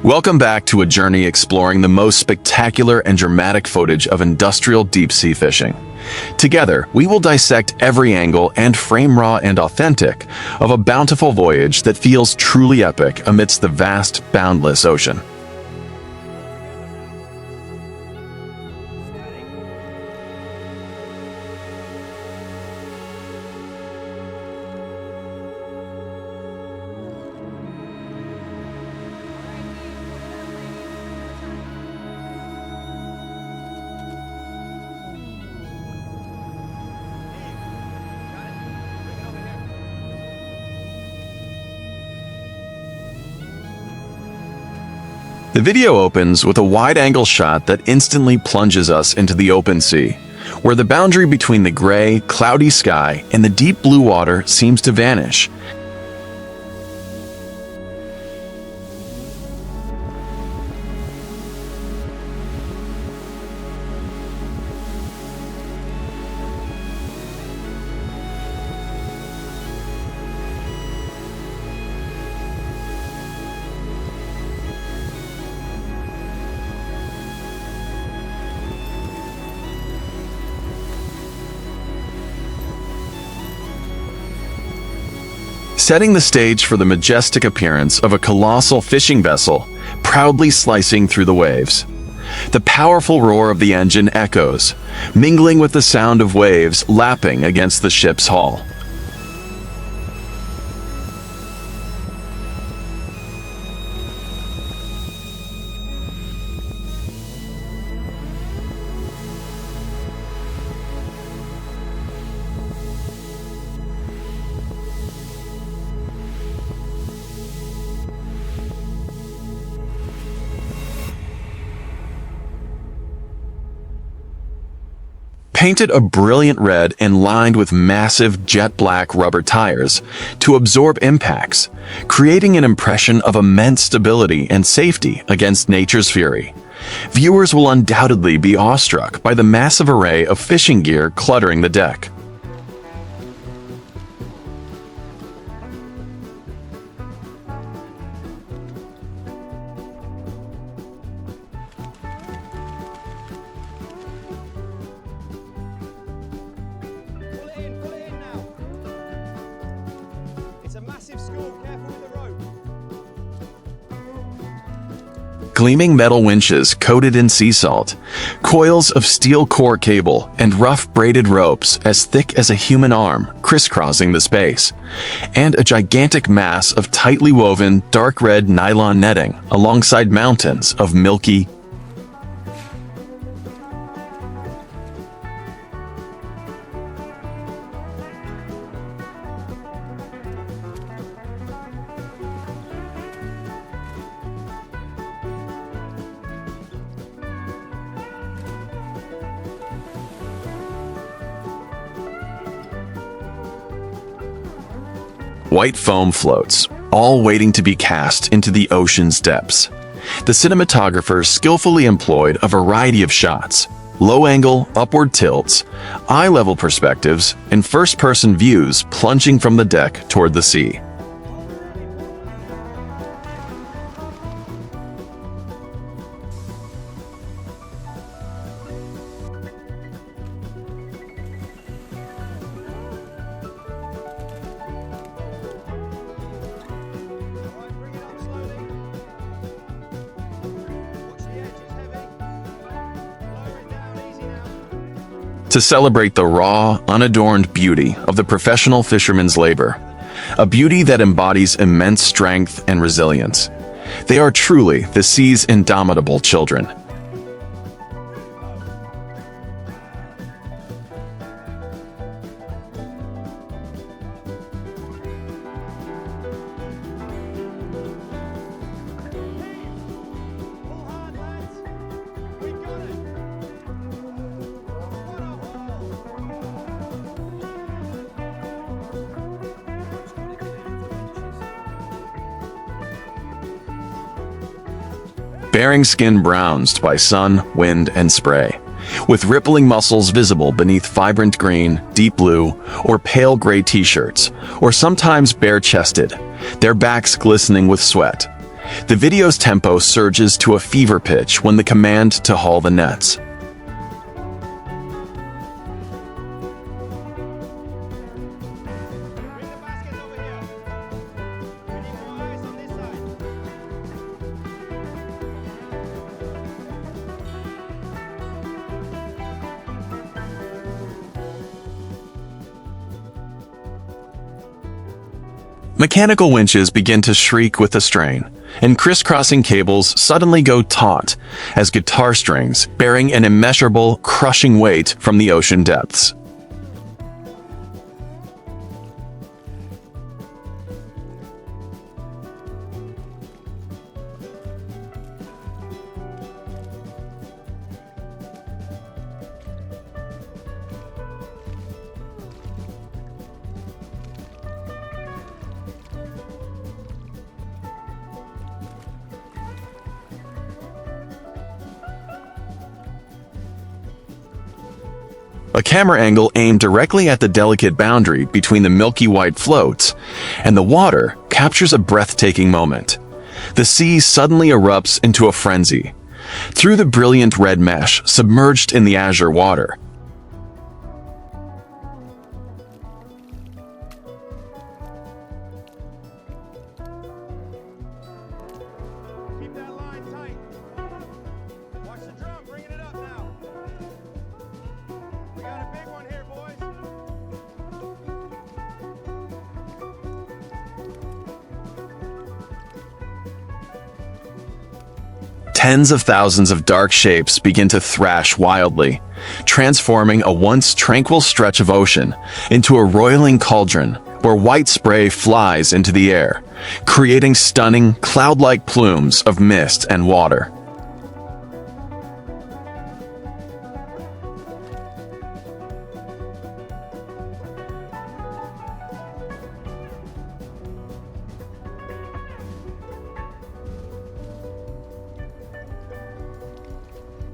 Welcome back to a journey exploring the most spectacular and dramatic footage of industrial deep-sea fishing. Together, we will dissect every angle and frame raw and authentic of a bountiful voyage that feels truly epic amidst the vast, boundless ocean. The video opens with a wide-angle shot that instantly plunges us into the open sea, where the boundary between the gray, cloudy sky and the deep blue water seems to vanish. Setting the stage for the majestic appearance of a colossal fishing vessel proudly slicing through the waves. The powerful roar of the engine echoes, mingling with the sound of waves lapping against the ship's hull. Painted a brilliant red and lined with massive jet-black rubber tires to absorb impacts, creating an impression of immense stability and safety against nature's fury. Viewers will undoubtedly be awestruck by the massive array of fishing gear cluttering the deck. Gleaming metal winches coated in sea salt, coils of steel core cable, and rough braided ropes as thick as a human arm crisscrossing the space, and a gigantic mass of tightly woven dark red nylon netting alongside mountains of milky, white foam floats, all waiting to be cast into the ocean's depths. The cinematographers skillfully employed a variety of shots: low-angle, upward tilts, eye-level perspectives, and first-person views plunging from the deck toward the sea. To celebrate the raw, unadorned beauty of the professional fisherman's labor, a beauty that embodies immense strength and resilience. They are truly the sea's indomitable children. Bearing skin bronzed by sun, wind, and spray, with rippling muscles visible beneath vibrant green, deep blue, or pale gray t-shirts, or sometimes bare-chested, their backs glistening with sweat. The video's tempo surges to a fever pitch when the command to haul the nets. Mechanical winches begin to shriek with the strain, and crisscrossing cables suddenly go taut as guitar strings bearing an immeasurable, crushing weight from the ocean depths. A camera angle aimed directly at the delicate boundary between the milky white floats and the water captures a breathtaking moment. The sea suddenly erupts into a frenzy. Through the brilliant red mesh submerged in the azure water, keep that line tight. Watch the drum, bringing it up now. We got a big one here, boys. tens of thousands of dark shapes begin to thrash wildly, transforming a once tranquil stretch of ocean into a roiling cauldron where white spray flies into the air, creating stunning, cloud-like plumes of mist and water.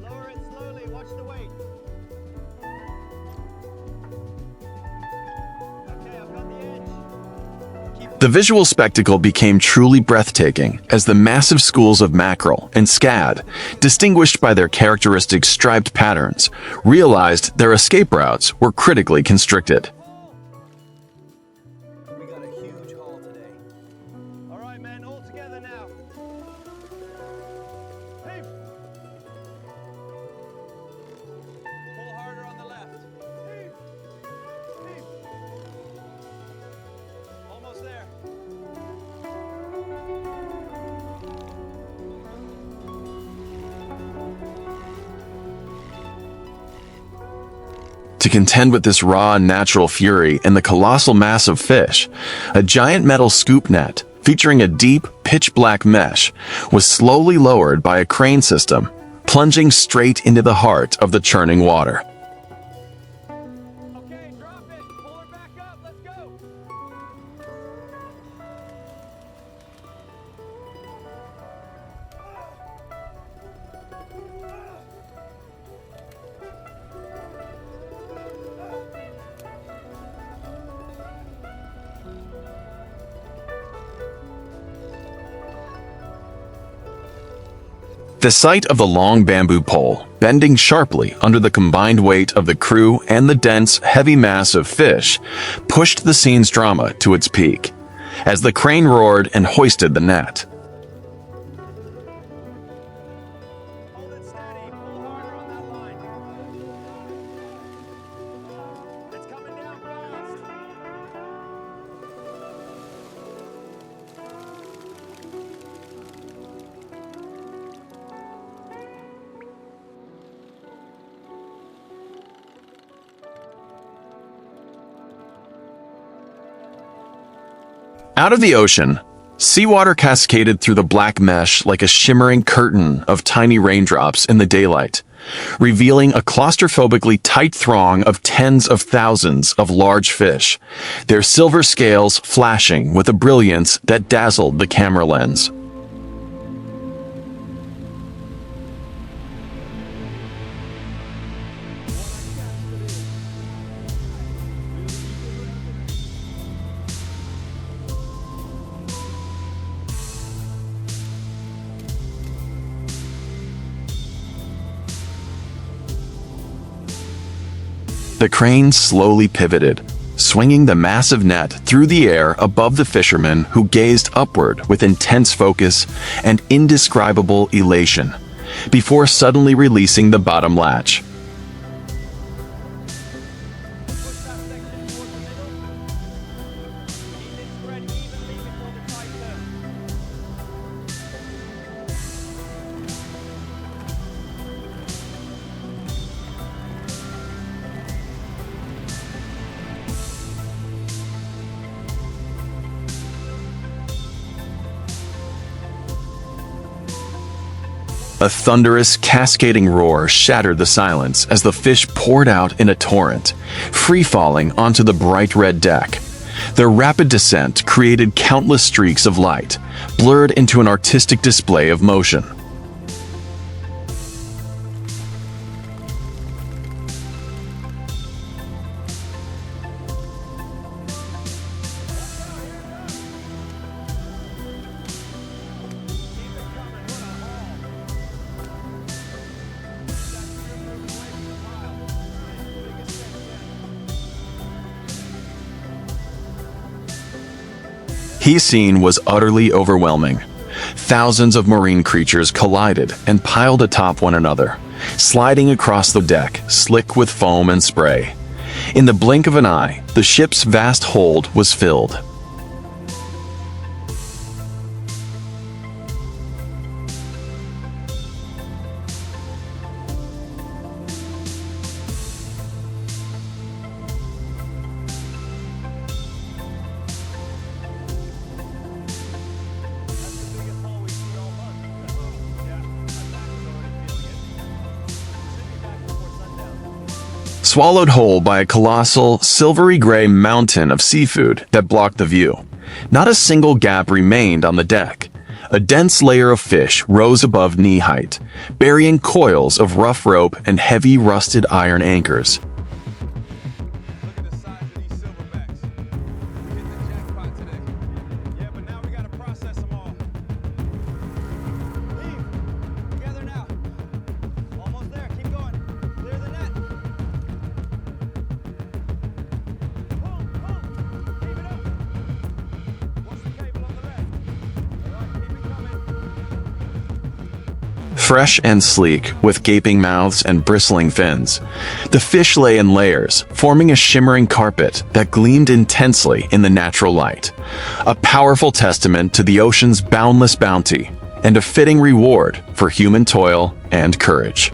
Lower it slowly, watch the weight. Okay, I've got the edge. Keep The visual spectacle became truly breathtaking as the massive schools of mackerel and scad, distinguished by their characteristic striped patterns, realized their escape routes were critically constricted. We got a huge haul today. All right, men, all together now. Hey. Pull harder on the left. Hey. Hey. Almost there. To contend with this raw and natural fury and the colossal mass of fish, a giant metal scoop net featuring a deep, pitch-black mesh was slowly lowered by a crane system, plunging straight into the heart of the churning water. Okay, drop it. Pull her back up. Let's go. The sight of the long bamboo pole, bending sharply under the combined weight of the crew and the dense, heavy mass of fish, pushed the scene's drama to its peak, as the crane roared and hoisted the net. Hold it steady. Pull harder on that line. It's coming down fast. Out of the ocean, seawater cascaded through the black mesh like a shimmering curtain of tiny raindrops in the daylight, revealing a claustrophobically tight throng of tens of thousands of large fish, their silver scales flashing with a brilliance that dazzled the camera lens. The crane slowly pivoted, swinging the massive net through the air above the fisherman, who gazed upward with intense focus and indescribable elation, before suddenly releasing the bottom latch. A thunderous, cascading roar shattered the silence as the fish poured out in a torrent, free-falling onto the bright red deck. Their rapid descent created countless streaks of light, blurred into an artistic display of motion. His scene was utterly overwhelming. Thousands of marine creatures collided and piled atop one another, sliding across the deck, slick with foam and spray. In the blink of an eye, the ship's vast hold was filled. Swallowed whole by a colossal, silvery gray mountain of seafood that blocked the view. Not a single gap remained on the deck. A dense layer of fish rose above knee height, burying coils of rough rope and heavy rusted iron anchors. Look at the size of these silverbacks. We hit the jackpot today. Yeah, but now we gotta process them all. Leave. Together now. Almost there. Keep going. Clear the net. Pull. Keep it up. Watch the cable on the left. All right, keep it coming. Fresh and sleek, with gaping mouths and bristling fins, the fish lay in layers, forming a shimmering carpet that gleamed intensely in the natural light. A powerful testament to the ocean's boundless bounty, and a fitting reward for human toil and courage.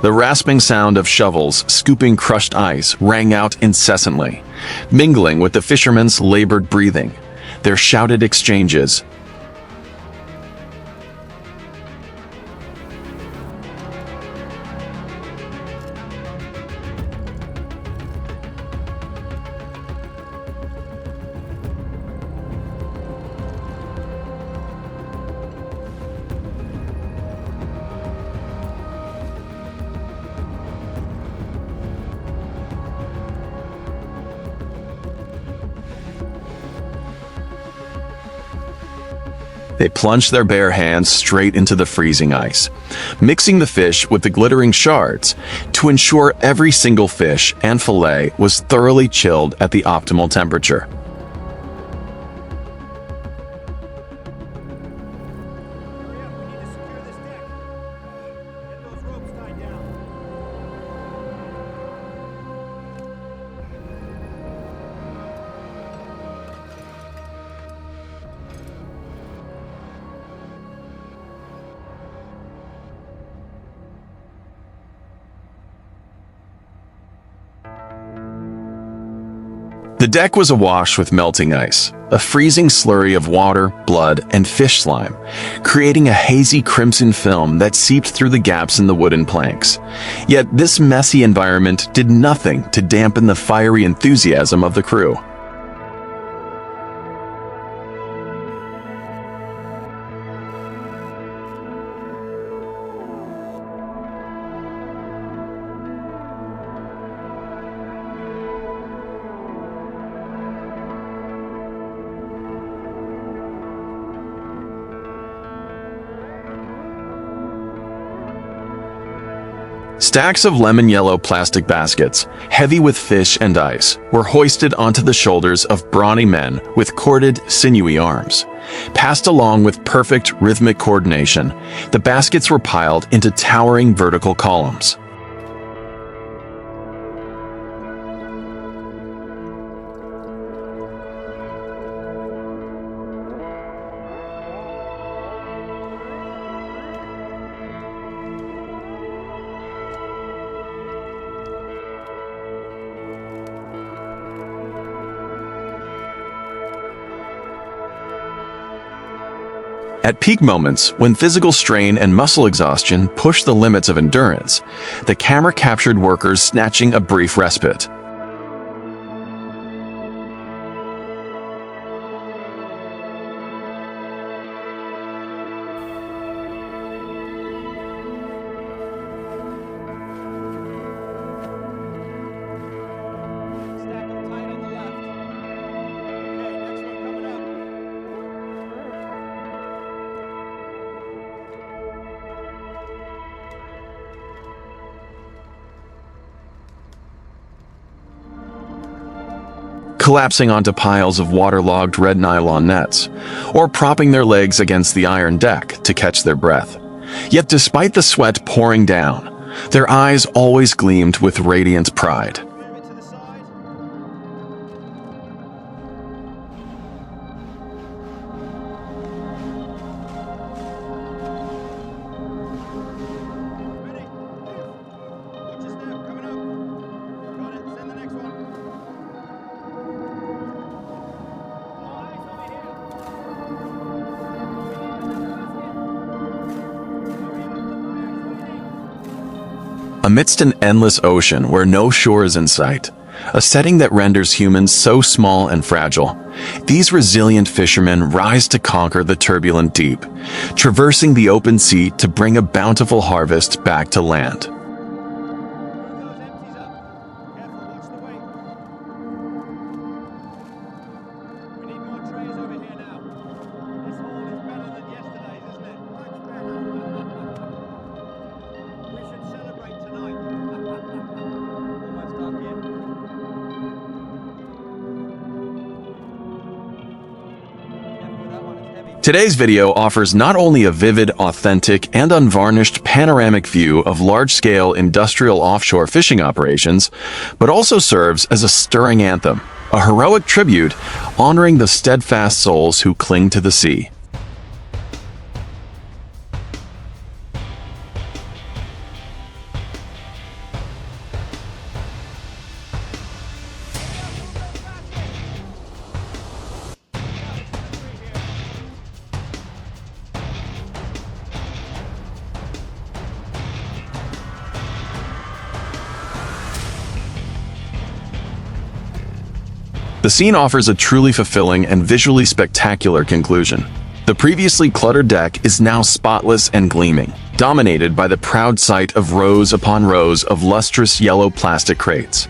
The rasping sound of shovels scooping crushed ice rang out incessantly, mingling with the fishermen's labored breathing, their shouted exchanges. They plunged their bare hands straight into the freezing ice, mixing the fish with the glittering shards to ensure every single fish and fillet was thoroughly chilled at the optimal temperature. Hurry up. We need to secure this deck. Get those ropes tied down. The deck was awash with melting ice, a freezing slurry of water, blood, and fish slime, creating a hazy crimson film that seeped through the gaps in the wooden planks. Yet this messy environment did nothing to dampen the fiery enthusiasm of the crew. Stacks of lemon-yellow plastic baskets, heavy with fish and ice, were hoisted onto the shoulders of brawny men with corded, sinewy arms. Passed along with perfect rhythmic coordination, the baskets were piled into towering vertical columns. At peak moments, when physical strain and muscle exhaustion pushed the limits of endurance, the camera captured workers snatching a brief respite. Stack them tight on the left. Okay, next one coming up. Collapsing onto piles of waterlogged red nylon nets, or propping their legs against the iron deck to catch their breath. Yet despite the sweat pouring down, their eyes always gleamed with radiant pride. Move it to the side. Ready? Watch your step, coming up. Got it, send the next one. Eyes over here. Amidst an endless ocean where no shore is in sight, a setting that renders humans so small and fragile, these resilient fishermen rise to conquer the turbulent deep, traversing the open sea to bring a bountiful harvest back to land. Move those empties up. Careful, watch the weight. We need more trays over here now. This haul is better than yesterday's, isn't it? Much better. We should celebrate tonight. Almost done here. Careful with that one, it's heavy. Today's video offers not only a vivid, authentic, and unvarnished panoramic view of large-scale industrial offshore fishing operations, but also serves as a stirring anthem, a heroic tribute honoring the steadfast souls who cling to the sea. The scene offers a truly fulfilling and visually spectacular conclusion. The previously cluttered deck is now spotless and gleaming, dominated by the proud sight of rows upon rows of lustrous yellow plastic crates.